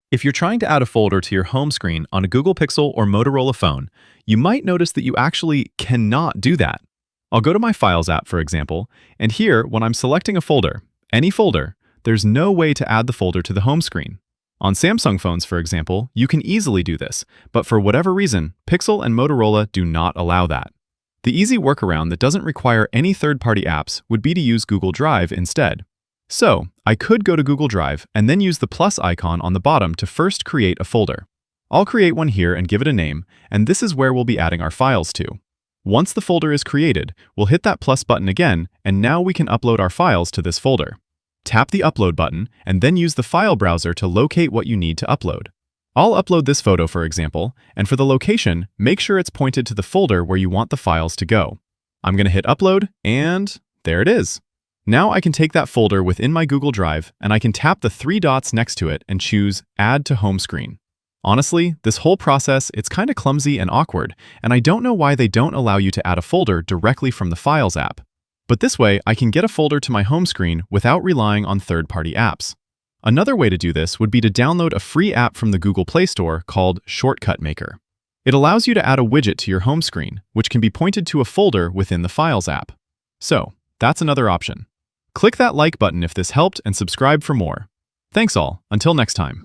If you're trying to add a folder to your home screen on a Google Pixel or Motorola phone, you might notice that you actually cannot do that. I'll go to my Files app, for example, and here, when I'm selecting a folder, any folder, there's no way to add the folder to the home screen. On Samsung phones, for example, you can easily do this, but for whatever reason, Pixel and Motorola do not allow that. The easy workaround that doesn't require any third-party apps would be to use Google Drive instead. So, I could go to Google Drive and then use the plus icon on the bottom to first create a folder. I'll create one here and give it a name, and this is where we'll be adding our files to. Once the folder is created, we'll hit that plus button again, and now we can upload our files to this folder. Tap the upload button, and then use the file browser to locate what you need to upload. I'll upload this photo, for example, and for the location, make sure it's pointed to the folder where you want the files to go. I'm going to hit upload, and there it is. Now I can take that folder within my Google Drive, and I can tap the three dots next to it and choose Add to Home Screen. Honestly, this whole process, it's kind of clumsy and awkward, and I don't know why they don't allow you to add a folder directly from the Files app. But this way, I can get a folder to my home screen without relying on third-party apps. Another way to do this would be to download a free app from the Google Play Store called Shortcut Maker. It allows you to add a widget to your home screen, which can be pointed to a folder within the Files app. So, that's another option. Click that like button if this helped and subscribe for more. Thanks all, until next time.